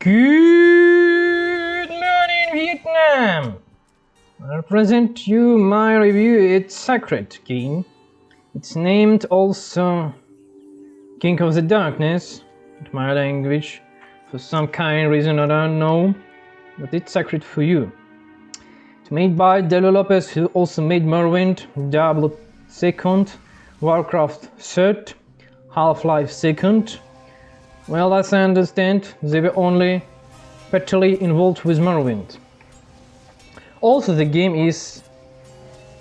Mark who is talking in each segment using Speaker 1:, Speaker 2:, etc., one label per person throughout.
Speaker 1: Good morning, Vietnam! I'll present you my review. It's Sacred King. It's named also King of the Darkness in my language for some kind of reason I don't know, but it's sacred for you. It's made by developers who also made Morrowind, Diablo 2nd, Warcraft 3rd, Half-Life 2nd. Well, as I understand, they were only partially involved with Morrowind. Also, the game is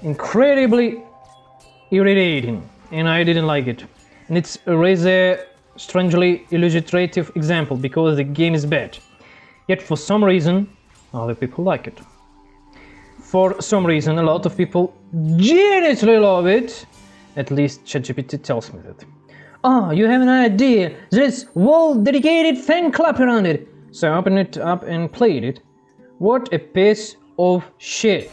Speaker 1: incredibly irritating, and I didn't like it. And it's a rather strangely illustrative example because the game is bad. Yet for some reason, other people like it. For some reason, a lot of people genuinely love it. At least ChatGPT tells me that. Oh, you have an idea. There's whole dedicated fan club around it. So I opened it up and played it. What a piece of shit.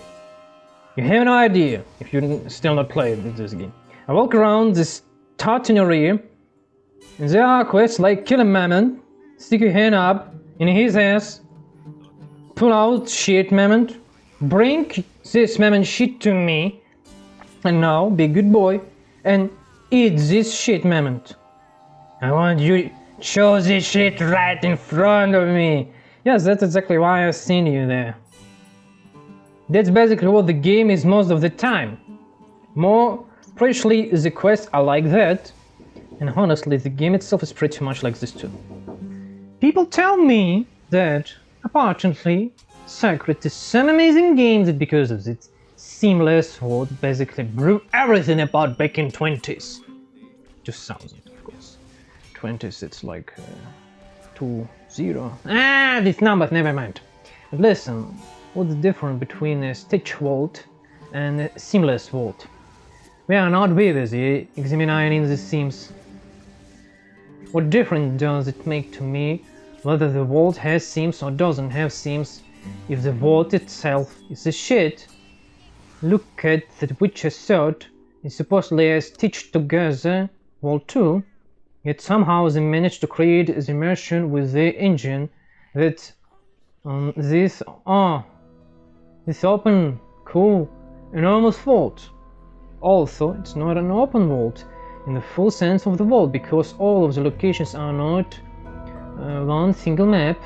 Speaker 1: You have no idea if you still not played this game. I walk around this tot in your ear, and there are quests like kill a mammoth, stick your hand up in his ass, pull out shit mammoth, bring this mammoth shit to me, and now be a good boy and eat this shit mammoth. I want you to show this shit right in front of me. Yes, that's exactly why I've seen you there. That's basically what the game is most of the time. More precisely, the quests are like that, and honestly, the game itself is pretty much like this too. People tell me that, apparently, Sacred is an amazing game that because of its seamless world basically blew everything apart back in 20s. 2000, of course. 20s, it's like 20. These numbers, never mind. But listen, what's the difference between a stitch vault and a seamless vault? We are not busy examining the seams. What difference does it make to me whether the vault has seams or doesn't have seams if the vault itself is a shit? Look at the Witcher Sword, it's supposedly a stitched together vault too, yet somehow they managed to create the immersion with the engine that this open, cool, enormous vault. Also, it's not an open vault in the full sense of the vault because all of the locations are not one single map.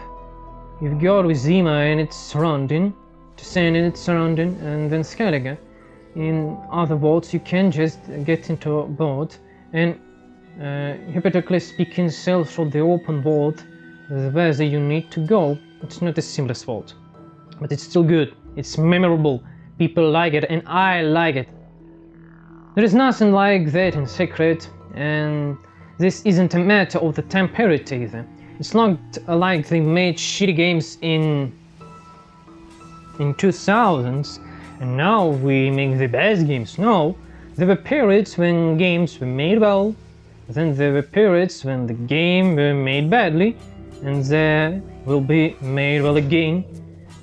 Speaker 1: You've got Zima and its surrounding, Descent and its surrounding, and then Skellige. In other vaults, you can just get into a vault and hypothetically speaking, sail through the open vault where you need to go. It's not a seamless vault, but it's still good. It's memorable. People like it, and I like it. There is nothing like that in Sacred, and this isn't a matter of the time period either. It's not like they made shitty games in 2000s and now we make the best games. No, there were periods when games were made well, then there were periods when the game were made badly, and there will be made well again.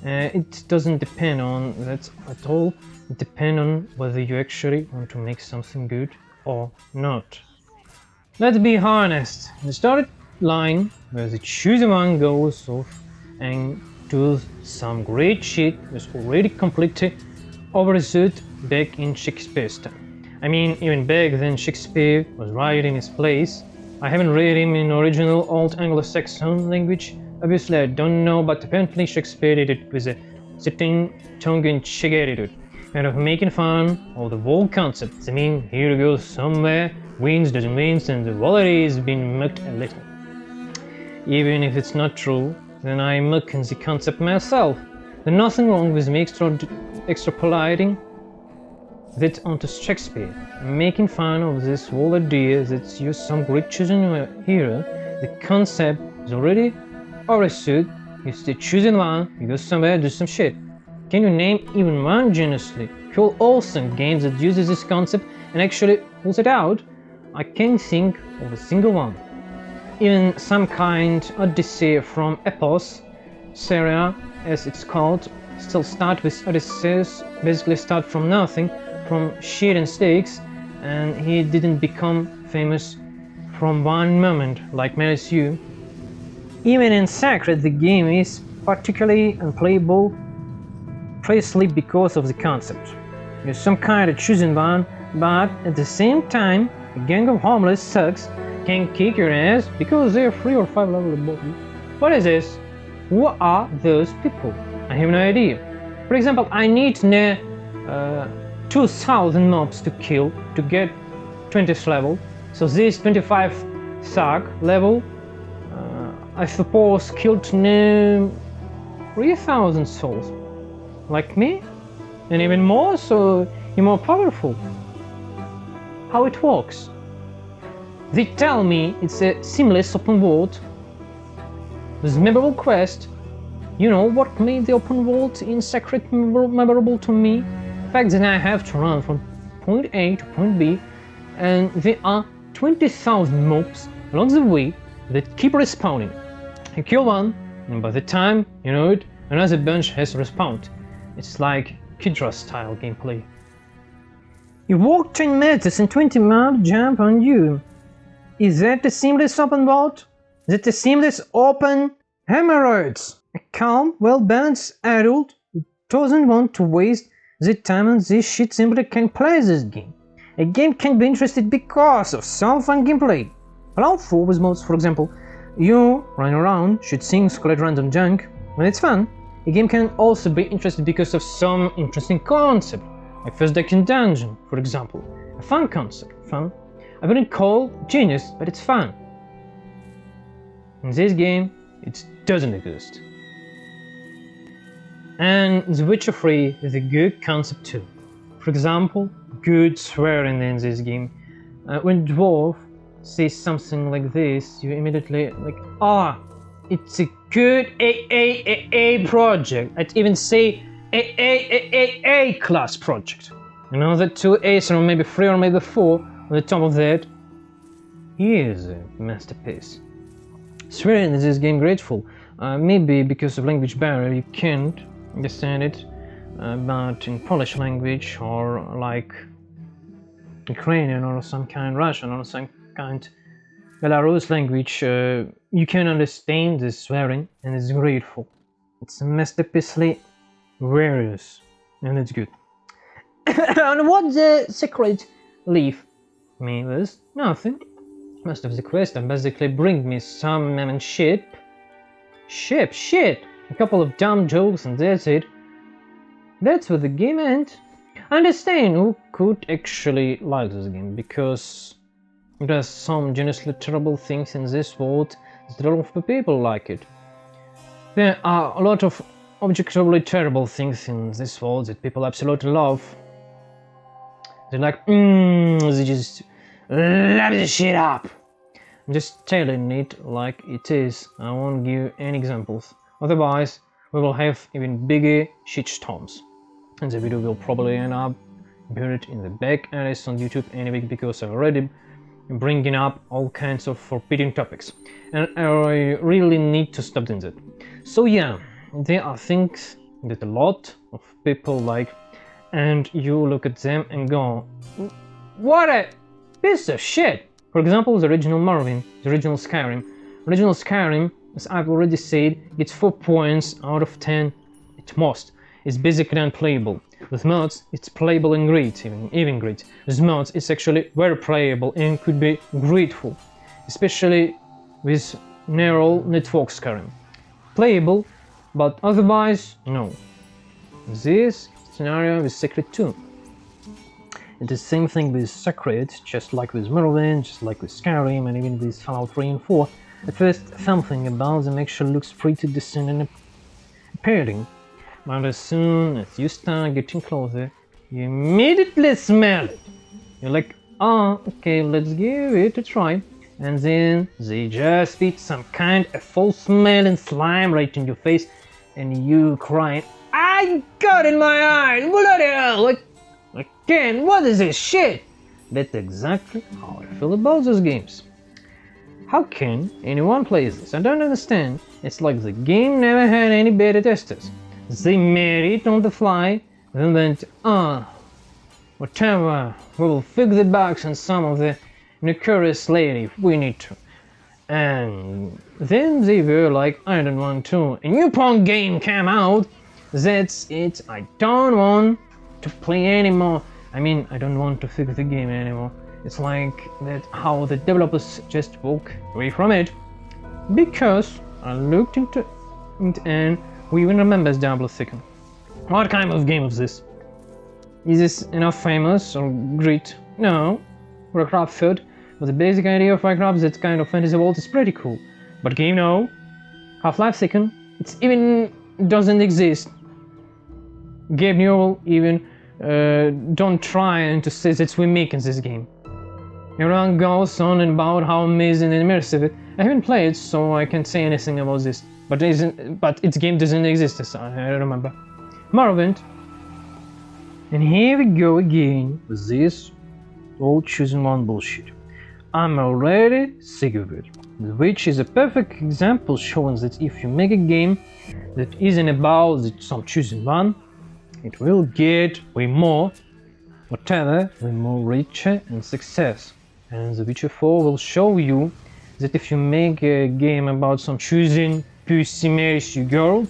Speaker 1: It doesn't depend on that at all. It depends on whether you actually want to make something good or not. Let's be honest. The started line where the choosing one goes off and does some great shit was already completely overthought back in Shakespeare's time. I mean, even back then Shakespeare was right in his place. I haven't read him in original Old Anglo-Saxon language. Obviously I don't know, but apparently Shakespeare did it with a certain tongue-in-cheek attitude, kind of making fun of the whole concept. I mean, here goes somewhere, wins doesn't win, and the quality is being mocked a little. Even if it's not true, then I'm mocking the concept myself. There's nothing wrong with me extrapolating that onto Shakespeare. I'm making fun of this whole idea that you're some great chosen hero. The concept is already overstood. You stay choosing one, you go somewhere, do some shit. Can you name even one genuinely cool, awesome game that uses this concept and actually pulls it out? I can't think of a single one. Even some kind Odyssey from Epos, Syria as it's called, still start with Odysseus, basically start from nothing, from shit and stakes, and he didn't become famous from one moment like Marius. Even in Sacred, the game is particularly unplayable precisely because of the concept. You're some kind of chosen one, but at the same time, a gang of homeless thugs can kick your ass because they're 3 or 5 levels above you. What is this? Who are those people? I have no idea. For example, I need to know 2000 mobs to kill to get 20th level. So this 25 thug level, I suppose, killed 3000 souls. Like me? And even more, so you're more powerful. How it works? They tell me it's a seamless open world with memorable quest. You know what made the open world in Sacred memorable to me? The fact that I have to run from point A to point B, and there are 20,000 mobs along the way that keep respawning. You kill one, and by the time you know it, another bunch has respawned. It's like Kidra style gameplay. You walk 10 meters and 20 mobs jump on you. Is that the seamless open world? Is it the seamless open hemorrhoids? A calm, well-balanced adult who doesn't want to waste the time on this shit simply can't play this game. A game can be interesting because of some fun gameplay. Fallout 4 with mods, for example, you run around, shoot things, collect random junk, and it's fun. A game can also be interesting because of some interesting concept, like first deck in dungeon, for example. A fun concept, fun. I wouldn't call genius, but it's fun. In this game, it doesn't exist. And The Witcher 3 is a good concept too. For example, good swearing in this game. When dwarf says something like this, you immediately like, it's a good A project. I'd even say A class project. You know, the 2 A's or maybe 3 or maybe 4 on the top of that. He is a masterpiece. Swearing in this game grateful. Maybe because of language barrier you can't understand it, but in Polish language or like Ukrainian or some kind Russian or some kind Belarus language, you can understand the swearing and it's grateful. It's masterpiecely various and it's good. And what the secret leave me with? Nothing. Most of the quest basically bring me some man shit. A couple of dumb jokes and that's it. That's what the game ends. I understand who could actually like this game, because there are some genuinely terrible things in this world that a lot of people like it. There are a lot of objectively terrible things in this world that people absolutely love. They're like, they just love this shit up. I'm just telling it like it is. I won't give any examples. Otherwise, we will have even bigger shitstorms. And the video will probably end up buried in the back areas on YouTube anyway, because I'm already bringing up all kinds of forbidden topics. And I really need to stop doing that. So yeah, there are things that a lot of people like, and you look at them and go, what a piece of shit! For example, the original Morrowind, the original Skyrim. Original Skyrim, as I've already said, gets 4 points out of 10 at most. It's basically unplayable. With mods, it's playable and great, even great. With mods, it's actually very playable and could be grateful, especially with neural network Skyrim. Playable, but otherwise, no. This scenario with Sacred 2. It's the same thing with Sacred, just like with Morrowind, just like with Skyrim, and even with Fallout 3 and 4. At first, something about them actually looks pretty decent and appealing. But as soon as you start getting closer, you immediately smell it. You're like, okay, let's give it a try. And then they just feed some kind of foul-smelling slime right in your face, and you crying, I got in my eyes, bloody hell, again, what is this shit? That's exactly how I feel about those games. How can anyone play this? I don't understand. It's like the game never had any beta testers. They made it on the fly, then went, whatever, we will fix the bugs and some of the nefarious lady if we need to. And then they were like, I don't want to. A new Pong game came out. That's it. I don't want to play anymore. I mean, I don't want to fix the game anymore. It's like that how the developers just walk away from it. Because I looked into it and who even remembers Diablo 2? What kind of game is this? Is this enough famous or great? No. Warcraft 3rd. But the basic idea of Warcraft, that kind of fantasy world, is pretty cool. But game, no. Half-Life 2nd, it even doesn't exist. Gabe Newell even don't try to say that we're making this game. Everyone goes on about how amazing and immersive it. I haven't played, so I can't say anything about this. But its game doesn't exist, as I remember. Morrowind. And here we go again with this all choosing one bullshit. I'm already sick of it, which is a perfect example showing that if you make a game that isn't about some choosing one, it will get way more, whatever, way more richer and success. And The Witcher 4 will show you that if you make a game about some choosing pussy marries you girl,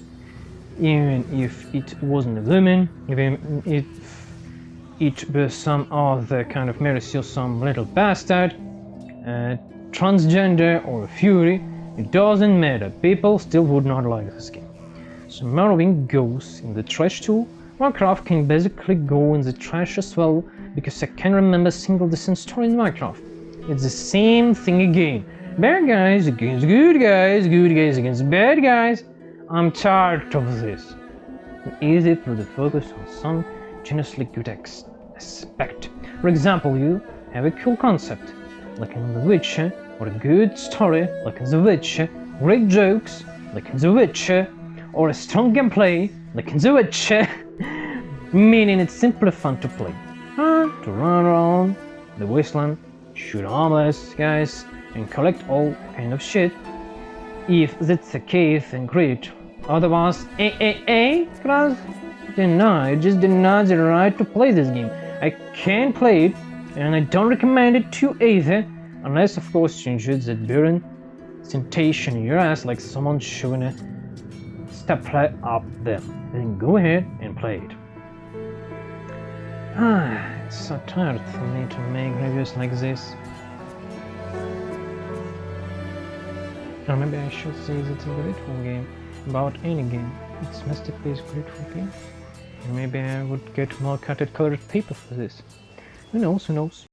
Speaker 1: even if it wasn't a woman, even if it was some other kind of marries you some little bastard, transgender or a fury, it doesn't matter, people still would not like this game. So Morrowind goes in the trash too. Warcraft can basically go in the trash as well, because I can't remember a single decent story in Warcraft. It's the same thing again. Bad guys against good guys against bad guys. I'm tired of this. It's easy for the focus on some genuinely good aspect. For example, you have a cool concept, like in The Witcher, or a good story, like in The Witcher, great jokes, like in The Witcher, or a strong gameplay, like in The Witcher, meaning it's simply fun to play. To run around the wasteland, shoot homeless guys, and collect all kind of shit. If that's the case, then great. Otherwise, class, just deny the right to play this game. I can't play it, and I don't recommend it to either, unless of course you enjoy that burning sensation in your ass like someone shoving a stapler up there. Then go ahead and play it. It's so tired for me to make reviews like this. Or maybe I should say that it's a grateful game about any game. It's masterpiece grateful game. And maybe I would get more colored paper for this. Who knows, who knows?